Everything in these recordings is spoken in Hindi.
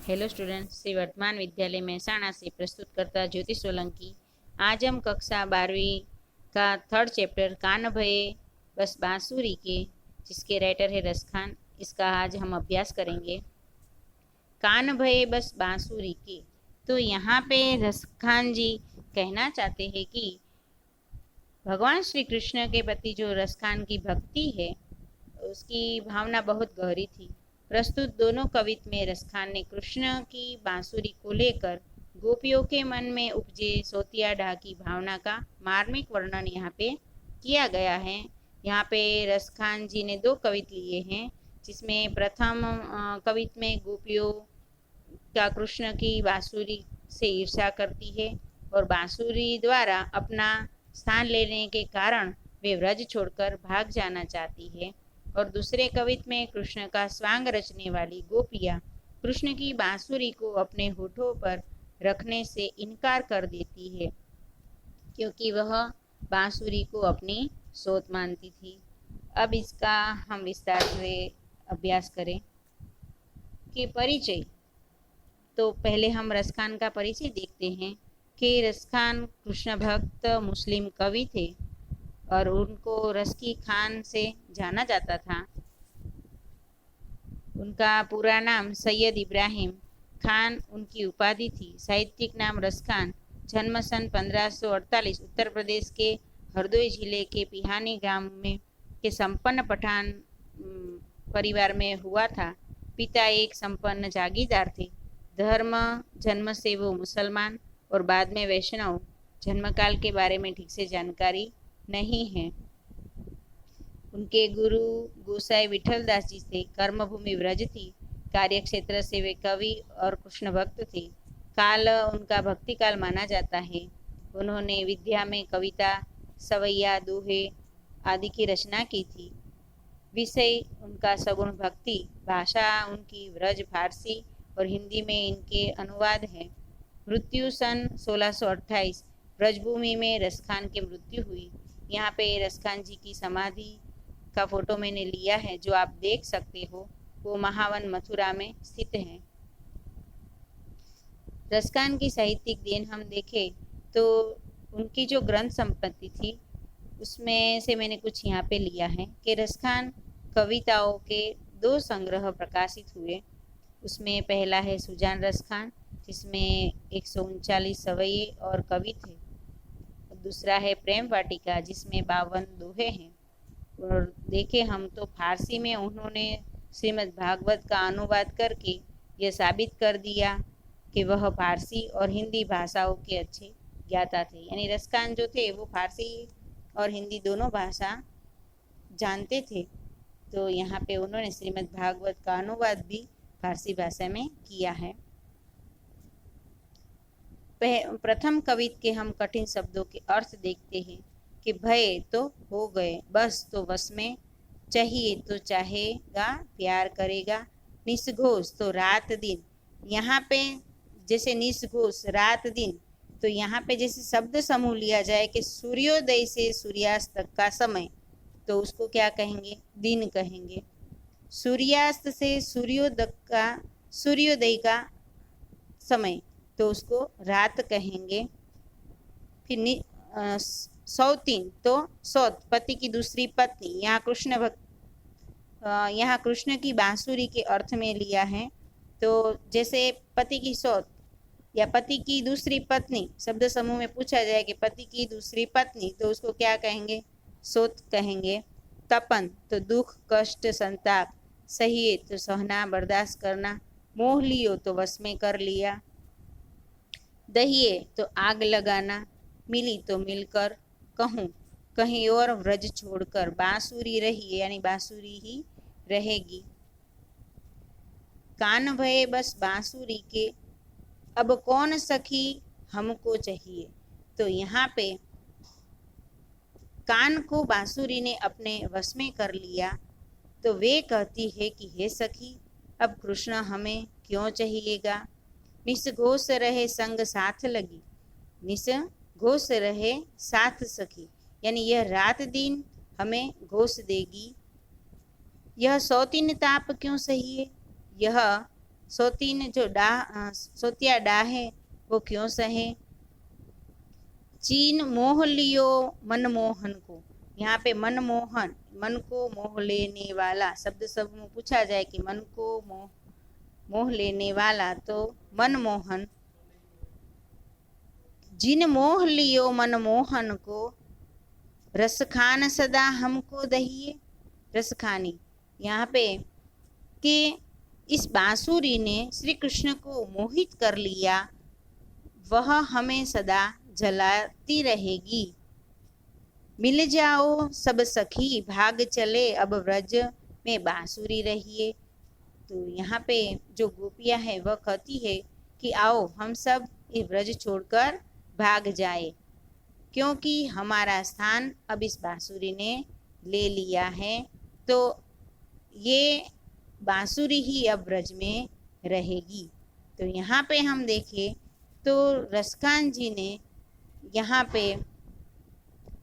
हेलो स्टूडेंट्स, श्री वर्तमान विद्यालय महसाणा से प्रस्तुत करता ज्योति सोलंकी। आज हम कक्षा 12वीं का थर्ड चैप्टर कान भये बस बांसुरी के, जिसके राइटर है रस खान, इसका आज हम अभ्यास करेंगे। कान भये बस बांसुरी के। तो यहाँ पे रस खान जी कहना चाहते हैं कि भगवान श्री कृष्ण के प्रति जो रस खान की भक्ति है, उसकी भावना बहुत गहरी थी। प्रस्तुत दोनों कवित में रस खान ने कृष्ण की बांसुरी को लेकर गोपियों के मन में उपजे सोतिया डाह की भावना का मार्मिक वर्णन यहाँ पे किया गया है। यहाँ पे रस खान जी ने दो कवित लिए हैं, जिसमें प्रथम कवित में गोपियों का कृष्ण की बांसुरी से ईर्ष्या करती है और बांसुरी द्वारा अपना स्थान लेने के कारण वे व्रज छोड़कर भाग जाना चाहती है। और दूसरे कवित में कृष्ण का स्वांग रचने वाली गोपियाँ कृष्ण की बांसुरी को अपने होठों पर रखने से इनकार कर देती है, क्योंकि वह बांसुरी को अपनी सोत मानती थी। अब इसका हम विस्तार से अभ्यास करें कि परिचय। तो पहले हम रस खान का परिचय देखते हैं कि रस खान कृष्ण भक्त मुस्लिम कवि थे और उनको रस की खान से जाना जाता था। उनका पूरा नाम सैयद इब्राहिम खान उनकी उपाधि थी। साहित्यिक नाम रस खान। जन्म सन 1548 उत्तर प्रदेश के हरदोई जिले के पिहानी गांव में के संपन्न पठान परिवार में हुआ था। पिता एक संपन्न जागीरदार थे। धर्म जन्म से वो मुसलमान और बाद में वैष्णव। जन्मकाल के बारे में ठीक से जानकारी नहीं है। उनके गुरु गोसाई विठल दास जी थे। कर्मभूमि व्रज थी। कार्य क्षेत्र से वे कवि और कृष्ण भक्त थे। काल उनका भक्ति काल माना जाता है। उन्होंने विद्या में कविता, सवैया, दोहे आदि की रचना की थी। विषय उनका सगुण भक्ति। भाषा उनकी व्रज फारसी और हिंदी में इनके अनुवाद है। मृत्यु सन 1628 ब्रजभूमि में रस खान की मृत्यु हुई। यहाँ पे रस खान जी की समाधि का फोटो मैंने लिया है, जो आप देख सकते हो। वो महावन मथुरा में स्थित है। रस खान की साहित्यिक देन हम देखें तो उनकी जो ग्रंथ संपत्ति थी, उसमें से मैंने कुछ यहाँ पे लिया है कि रस खान कविताओं के 2 संग्रह प्रकाशित हुए। उसमें पहला है सुजान रस खान, जिसमें 139 सवैये और कवि थे। दूसरा है प्रेम वाटिका, जिसमें 52 दोहे हैं। और देखे हम तो फारसी में उन्होंने श्रीमद् भागवत का अनुवाद करके यह साबित कर दिया कि वह फारसी और हिंदी भाषाओं के अच्छे ज्ञाता थे। यानी रस खान जो थे वो फारसी और हिंदी दोनों भाषा जानते थे। तो यहाँ पे उन्होंने श्रीमद् भागवत का अनुवाद भी फारसी भाषा में किया है। प्रथम कवित के हम कठिन शब्दों के अर्थ देखते हैं कि भय तो हो गए, बस तो बस में, चाहिए तो चाहेगा, प्यार करेगा, निसघोष तो रात दिन। यहाँ पे जैसे निसघोष रात दिन, तो यहाँ पे जैसे शब्द समूह लिया जाए कि सूर्योदय से सूर्यास्त तक का समय, तो उसको क्या कहेंगे? दिन कहेंगे। सूर्यास्त से सूर्योदय का समय, तो उसको रात कहेंगे। फिर सौतीन तो सौत, पति की दूसरी पत्नी। यहाँ कृष्ण की बांसुरी के अर्थ में लिया है। तो जैसे पति की सौत या पति की दूसरी पत्नी शब्द समूह में पूछा जाए कि पति की दूसरी पत्नी, तो उसको क्या कहेंगे? सौत कहेंगे। तपन तो दुख, कष्ट, संताप। सहिए तो सहना, बर्दाश्त करना। मोह लियो तो वश में कर लिया। दहिए तो आग लगाना। मिली तो मिलकर। कहूँ कहीं और व्रज छोड़कर। बांसुरी रही, यानी बांसुरी ही रहेगी। कान भये बस बांसुरी के, अब कौन सखी हमको चाहिए। तो यहाँ पे कान को बांसुरी ने अपने वश में कर लिया, तो वे कहती है कि हे सखी, अब कृष्ण हमें क्यों चाहिएगा। निसघोष रहे संग साथ लगी, निसघोष रहे साथ सखी, यानी यह रात दिन हमें घोष देगी। यह सौतीन ताप क्यों सहिए, यह सौतीन जो सोतिया डाहे वो क्यों सहे। चीन मोह लियो मनमोहन को, यहाँ पे मनमोहन, मन को मोह लेने वाला शब्द सब में पूछा जाए कि मन को मोह लेने वाला, तो मनमोहन। जिन मोह लियो मनमोहन को, रस खान सदा हमको दहिए। रस खानी, यहाँ पे कि इस बांसुरी ने श्री कृष्ण को मोहित कर लिया, वह हमें सदा जलाती रहेगी। मिल जाओ सब सखी भाग चले, अब व्रज में बांसुरी रहिए। तो यहाँ पे जो गोपियां है वह कहती है कि आओ हम सब ये व्रज छोड़कर भाग जाए, क्योंकि हमारा स्थान अब इस बांसुरी ने ले लिया है। तो ये बांसुरी ही अब व्रज में रहेगी। तो यहाँ पे हम देखें तो रसखान जी ने यहाँ पे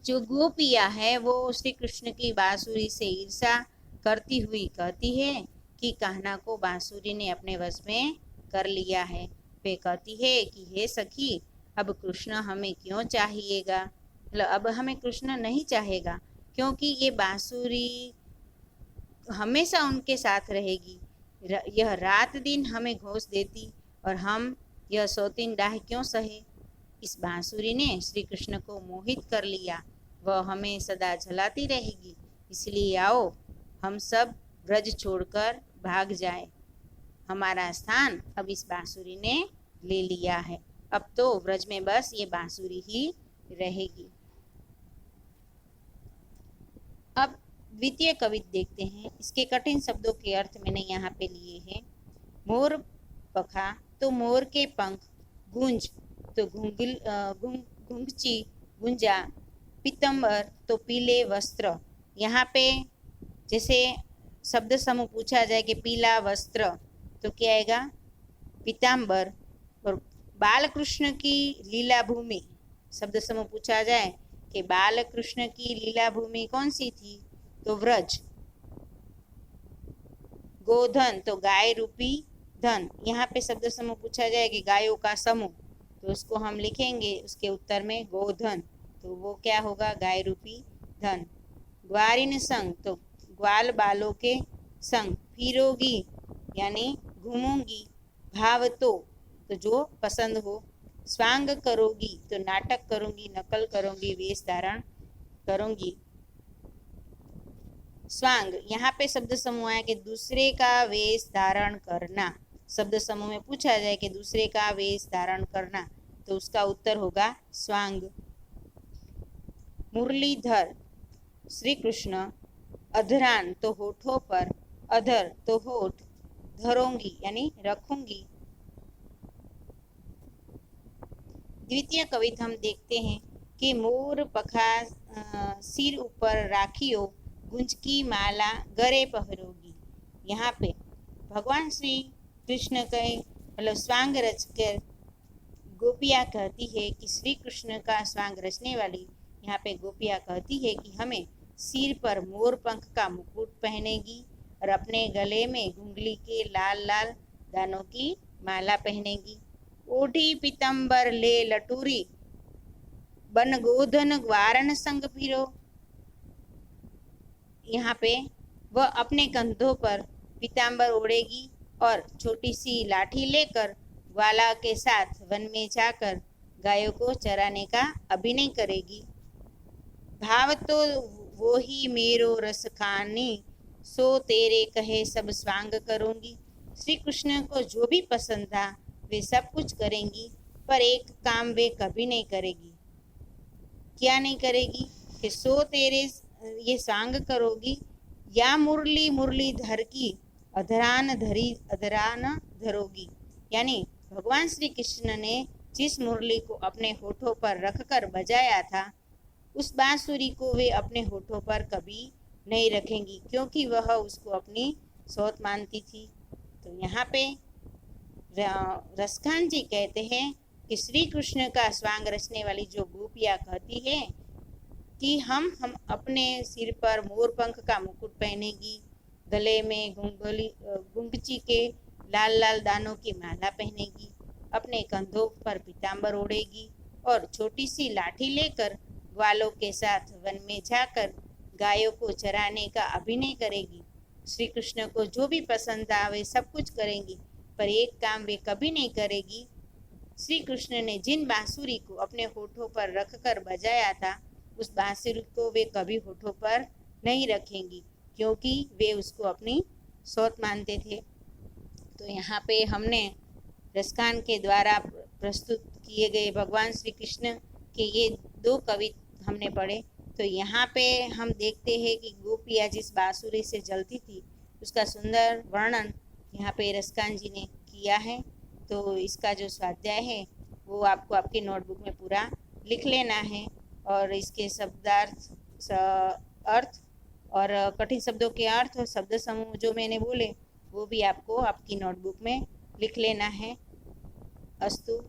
जो गोपियां है वो श्री कृष्ण की बांसुरी से ईर्षा करती हुई कहती है कि कान्हा को बांसुरी ने अपने वश में कर लिया है। वे कहती है कि हे सखी, अब कृष्ण हमें क्यों चाहिएगा, मतलब अब हमें कृष्ण नहीं चाहेगा, क्योंकि ये बांसुरी हमेशा उनके साथ रहेगी। यह रात दिन हमें घोष देती और हम यह सौतीन डाह क्यों सहे। इस बांसुरी ने श्री कृष्ण को मोहित कर लिया, वह हमें सदा जलाती रहेगी। इसलिए आओ हम सब व्रज छोड़कर भाग जाए, हमारा स्थान अब इस बांसुरी ने ले लिया है। अब तो व्रज में बस ये बांसुरी ही रहेगी। अब द्वितीय कविता देखते हैं। इसके कठिन शब्दों के अर्थ मैंने यहाँ पे लिए हैं। मोर पखा तो मोर के पंख, गुंज तो घुंघची गुंजा, पीतम्बर तो पीले वस्त्र। यहाँ पे जैसे शब्द समूह पूछा जाए कि पीला वस्त्र तो क्या आएगा, पीताम्बर। और बाल कृष्ण की लीला भूमि, शब्द समूह पूछा जाए कि बाल कृष्ण की लीला भूमि कौन सी थी, तो व्रज। गोधन तो गाय रूपी धन, यहाँ पे शब्द समूह पूछा जाए कि गायों का समूह, तो उसको हम लिखेंगे उसके उत्तर में गोधन, तो वो क्या होगा, गाय रूपी धन। ग्वारिन संग तो ग्वाल बालों के संग, फिरोगी यानी घूमूंगी, भाव तो जो पसंद हो, स्वांग करोगी तो नाटक करूंगी, नकल करूंगी, वेश धारण करूंगी। स्वांग, यहाँ पे शब्द समूह है कि दूसरे का वेश धारण करना। शब्द समूह में पूछा जाए कि दूसरे का वेश धारण करना, तो उसका उत्तर होगा स्वांग। मुरलीधर श्री कृष्ण, अधरान तो होठों पर, अधर तो होठ, धरोंगी यानी रखूंगी। द्वितीय कविता हम देखते हैं कि मोर पखा सिर ऊपर राखियो, गुंज की माला गरे पहरोगी। यहाँ पे भगवान श्री कृष्ण के मतलब स्वांग रच कर गोपियाँ कहती है कि श्री कृष्ण का स्वांग रचने वाली यहाँ पे गोपियाँ कहती है कि हमें सिर पर मोर पंख का मुकुट पहनेगी और अपने गले में घुंगली के लाल लाल दानों की माला पहनेगी। ओढ़ी पीतम्बर ले लटूरी, बन गोधन ग्वारन संग फिरो। यहाँ पे वह अपने कंधों पर पीताम्बर ओढ़ेगी और छोटी सी लाठी लेकर ग्वाला के साथ वन में जाकर गायों को चराने का अभिनय करेगी। भाव तो वो ही मेरो रस खानी, सो तेरे कहे सब स्वांग करूंगी। श्री कृष्ण को जो भी पसंद था वे सब कुछ करेंगी, पर एक काम वे कभी नहीं करेगी। क्या नहीं करेगी कि सो तेरे ये सांग करोगी, या मुरली मुरलीधर की अधरान धरोगी। यानी भगवान श्री कृष्ण ने जिस मुरली को अपने होठों पर रखकर बजाया था, उस बांसुरी को वे अपने होठों पर कभी नहीं रखेंगी, क्योंकि वह उसको अपनी सौत मानती थी। तो यहाँ पे रसखान जी कहते हैं कि श्री कृष्ण का स्वांग रचने वाली जो गोपियाँ कहती है कि हम अपने सिर पर मोर पंख का मुकुट पहनेगी, गले में गुंगची के लाल लाल दानों की माला पहनेगी, अपने कंधों पर पीताम्बर ओढ़ेगी और छोटी सी लाठी लेकर ग्वालों के साथ वन में जाकर गायों को चराने का अभिनय करेगी। श्री कृष्ण को जो भी पसंद आवे सब कुछ करेंगी, पर एक काम वे कभी नहीं करेगी। श्री कृष्ण ने जिन बांसुरी को अपने होठों पर रखकर बजाया था, उस बांसुरी को वे कभी होठों पर नहीं रखेंगी, क्योंकि वे उसको अपनी सौत मानते थे। तो यहाँ पे हमने रसखान के द्वारा प्रस्तुत किए गए भगवान श्री कृष्ण के ये दो कवि हमने पढ़े। तो यहाँ पे हम देखते हैं कि गोपियाँ जिस बांसुरी से जलती थी उसका सुंदर वर्णन यहाँ पे रसखान जी ने किया है। तो इसका जो स्वाध्याय है वो आपको आपकी नोटबुक में पूरा लिख लेना है, और इसके शब्दार्थ अर्थ और कठिन शब्दों के अर्थ और शब्द समूह जो मैंने बोले वो भी आपको आपकी नोटबुक में लिख लेना है। अस्तु।